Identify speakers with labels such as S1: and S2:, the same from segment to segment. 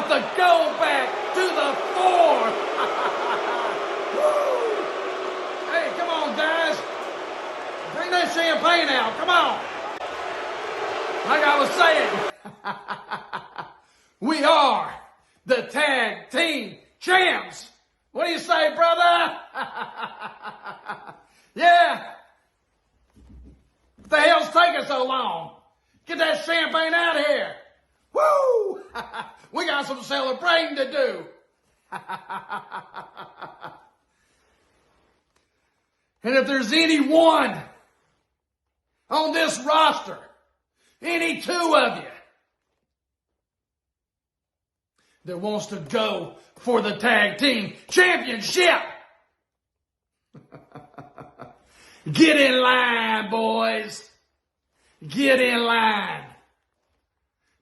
S1: brought the gold back to the 4. Woo! Hey, come on, guys. Bring that champagne out. Come on. Like I was saying, we are the tag team champs. What do you say, brother? Yeah. What the hell's taking so long? Get that champagne out of here. Woo! We got some celebrating to do. And if there's anyone on this roster, any two of you, that wants to go for the tag team championship, get in line, boys. Get in line.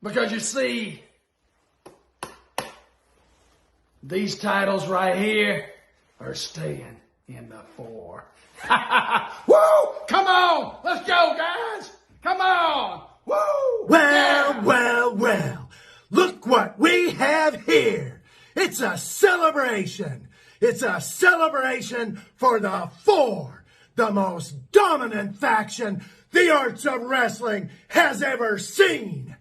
S1: Because you see, these titles right here are staying in the 4. Woo! Come on! Let's go, guys! Come on! Woo!
S2: Well. Look what we have here. It's a celebration. It's a celebration for the 4, the most dominant faction the arts of wrestling has ever seen.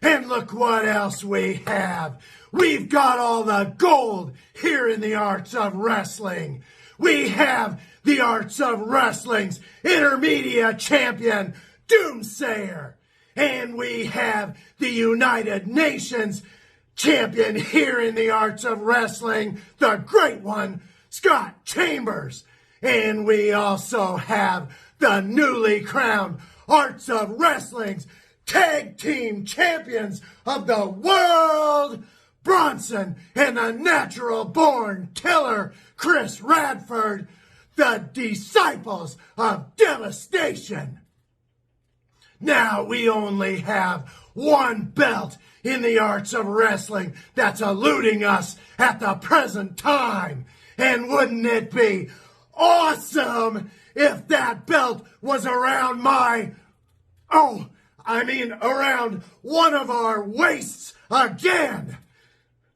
S2: And look what else we have. We've got all the gold here in the arts of wrestling. We have the arts of wrestling's intermediate champion, Doomsayer. And we have the United Nations champion here in the arts of wrestling, the great one, Scott Chambers. And we also have the newly crowned arts of wrestling's tag team champions of the world, Bronson and the natural born killer, Chris Radford, the disciples of devastation. Now we only have one belt in the arts of wrestling that's eluding us at the present time. And wouldn't it be awesome if that belt was around around one of our waists again?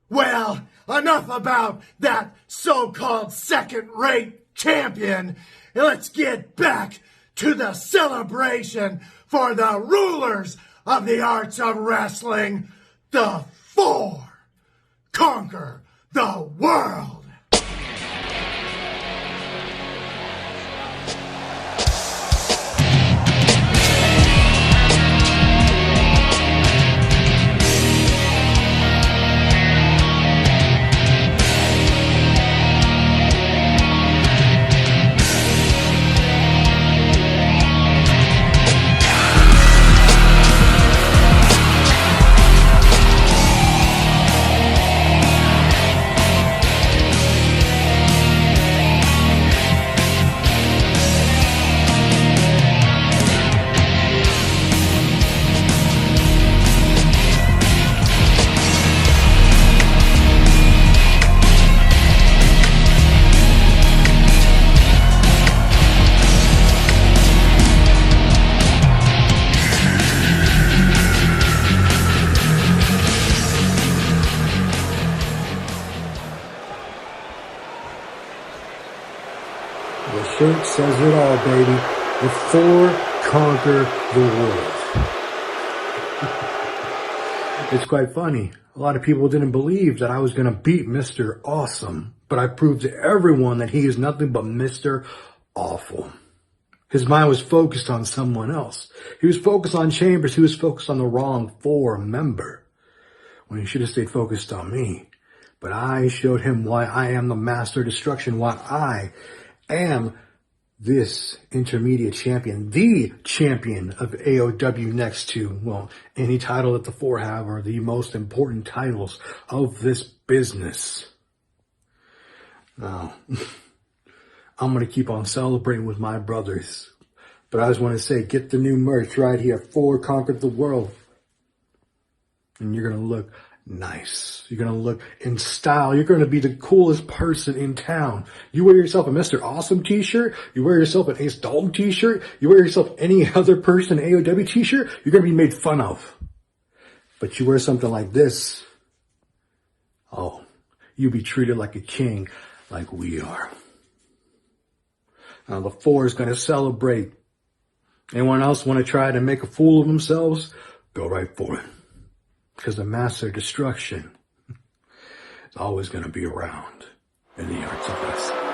S2: Well, enough about that so-called second-rate champion. Let's get back to the celebration for the rulers of the arts of wrestling, the 4. Conquer the world.
S3: The shirt says it all, baby. The 4 conquer the world. It's quite funny. A lot of people didn't believe that I was going to beat Mr. Awesome, but I proved to everyone that he is nothing but Mr. Awful. His mind was focused on someone else. He was focused on Chambers. He was focused on the wrong 4 member, when he should have stayed focused on me. But I showed him why I am the master of destruction, why I am this intermediate champion, the champion of AOW, next to, well, any title that the 4 have are the most important titles of this business. Now, I'm going to keep on celebrating with my brothers. But I just want to say, get the new merch right here. 4 conquered the world. And you're going to look nice. You're going to look in style. You're going to be the coolest person in town. You wear yourself a Mr. Awesome t-shirt. You wear yourself an Ace Dalton t-shirt. You wear yourself any other person AOW t-shirt. You're going to be made fun of. But you wear something like this, Oh, you be treated like a king, like we are. Now the 4 is going to celebrate. Anyone else want to try to make a fool of themselves? Go right for it. Because the master of destruction is always going to be around in the arts of wrestling.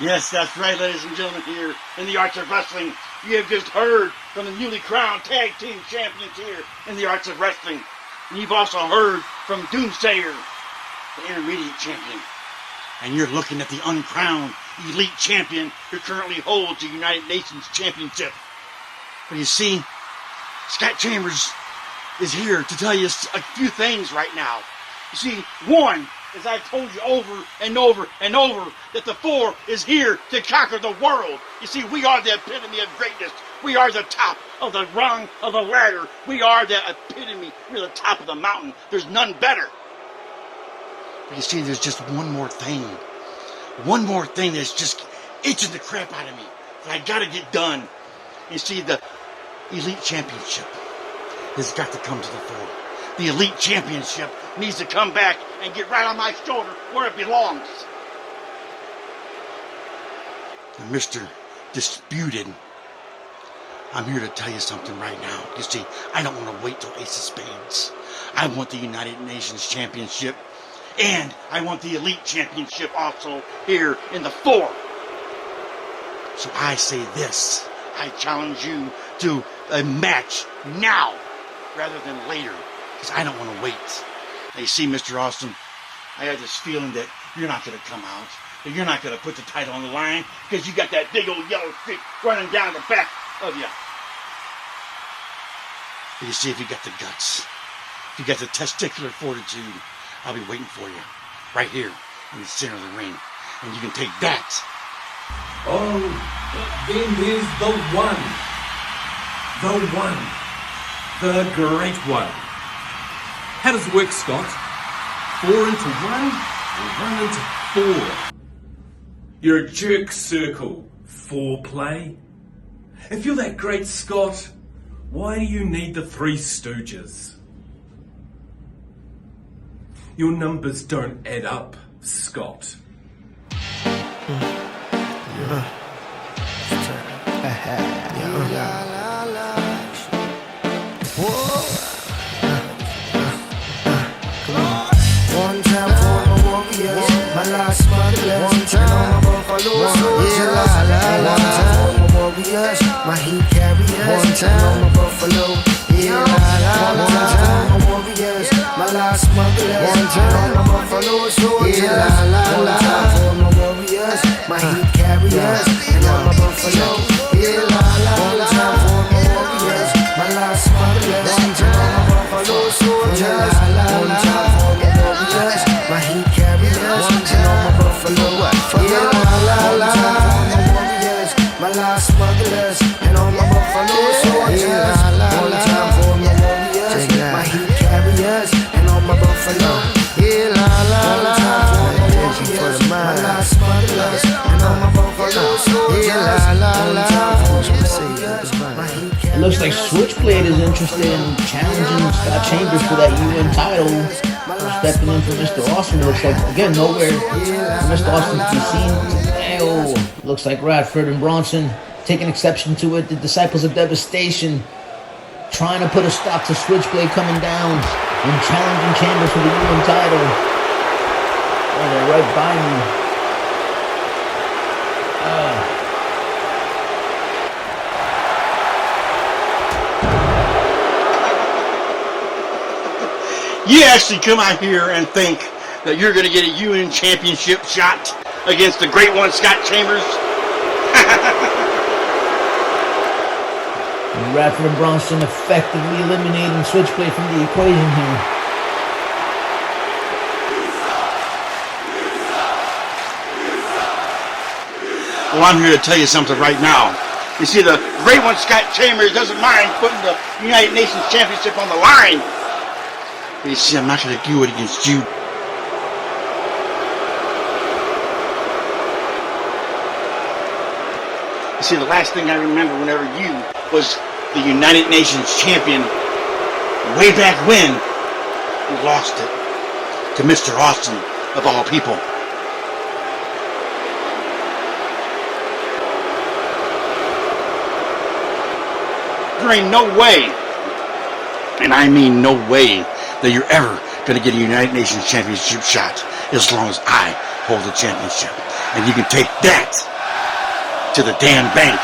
S4: Yes, that's right, ladies and gentlemen, here in the Arts of Wrestling. You have just heard from the newly crowned tag team champions here in the Arts of Wrestling. And you've also heard from Doomsayer, the intermediate champion. And you're looking at the uncrowned elite champion who currently holds the United Nations Championship. But you see, Scott Chambers is here to tell you a few things right now. You see, one, as I've told you over and over and over, that the 4 is here to conquer the world. You see, we are the epitome of greatness. We are the top of the rung of the ladder. We are the epitome. We're the top of the mountain. There's none better. But you see, there's just one more thing. One more thing that's just itching the crap out of me that I gotta get done. You see, the Elite Championship has got to come to the fore. The Elite Championship needs to come back and get right on my shoulder where it belongs. And Mr. Disputed, I'm here to tell you something right now. You see, I don't want to wait till Ace of Spades. I want the United Nations Championship, and I want the Elite Championship also here in the fore. So I say this, I challenge you to a match now rather than later, because I don't want to wait. Now you see, Mr. Austin, I have this feeling that you're not going to come out, that you're not going to put the title on the line, because you got that big old yellow streak running down the back of you. But you see, if you got the guts, if you got the testicular fortitude, I'll be waiting for you right here in the center of the ring, and you can take that.
S5: Oh, then there's the one, the great one. How does it work, Scott? 4 into 1 or 1 into 4? You're a jerk circle, foreplay. If you're that great, Scott, why do you need the Three Stooges? Your numbers don't add up, Scott.
S6: One time for my warriors, my last smugglers, one time my buffalo soldiers, one time for my warriors, my heat carriers, one time my buffalo, one time for my warriors, my last smugglers, one time my buffalo soldiers, one time for my warriors, my heat carriers, and all my buffalo, one time for my warriors, my last smugglers, one time my buffalo soldiers, one time for my warriors, my heat carriers, and all my buffalo, one time for my warriors, my last smugglers, and all my buffalo soldiers, one time for my warriors, my heat carriers, and all my buffalo, one time for my warriors, my last smugglers, and all my buffalo soldiers, one time for my warriors, my heat carriers.
S7: It looks like Switchblade is interested in challenging Scott Chambers for that UN title. Stepping in for Mr. Austin. Looks like, again, nowhere for Mr. Austin to be seen. Oh, looks like Radford and Bronson taking exception to it. The Disciples of Devastation trying to put a stop to Switchblade coming down and challenging Chambers for the UN title. Oh, they're right by me.
S4: You actually come out here and think that you're going to get a UN championship shot against the great one, Scott Chambers?
S7: Radford and Bronson effectively eliminating Switchblade from the equation here.
S4: Well, I'm here to tell you something right now. You see, the great one, Scott Chambers, doesn't mind putting the United Nations Championship on the line. But you see, I'm not going to do it against you. You see, the last thing I remember whenever you was the United Nations champion, way back when, you lost it to Mr. Austin, of all people. There ain't no way, and I mean no way, that you're ever going to get a United Nations Championship shot as long as I hold the championship. And you can take that to the damn bank.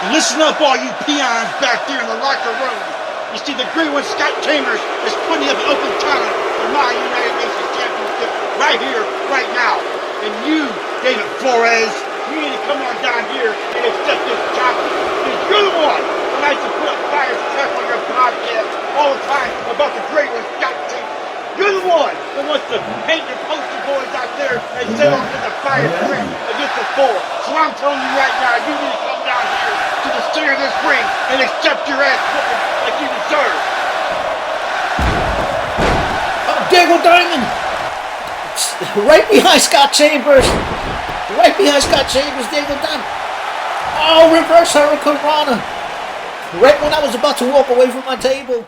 S4: Listen up, all you peons back there in the locker room. You see, the great one, Scott Chambers, is putting up an open challenge for my United Nations Championship right here, right now. And you, David Flores, you need to come on down here and accept this challenge. Because you're the one that likes to put up fire stuff on your podcast all the time about the great one, Scott Chambers. You're the one that wants to paint your poster boys out there and send them to the fire ring against the four. So I'm telling you right now, you need to come down here to the center of this ring and accept your ass whooping like you deserve.
S7: Oh, Diego Diamond! Right behind Scott Chambers. Right behind Scott Chambers. There go down. Oh, reverse Hurricane Rana. Right when I was about to walk away from my table.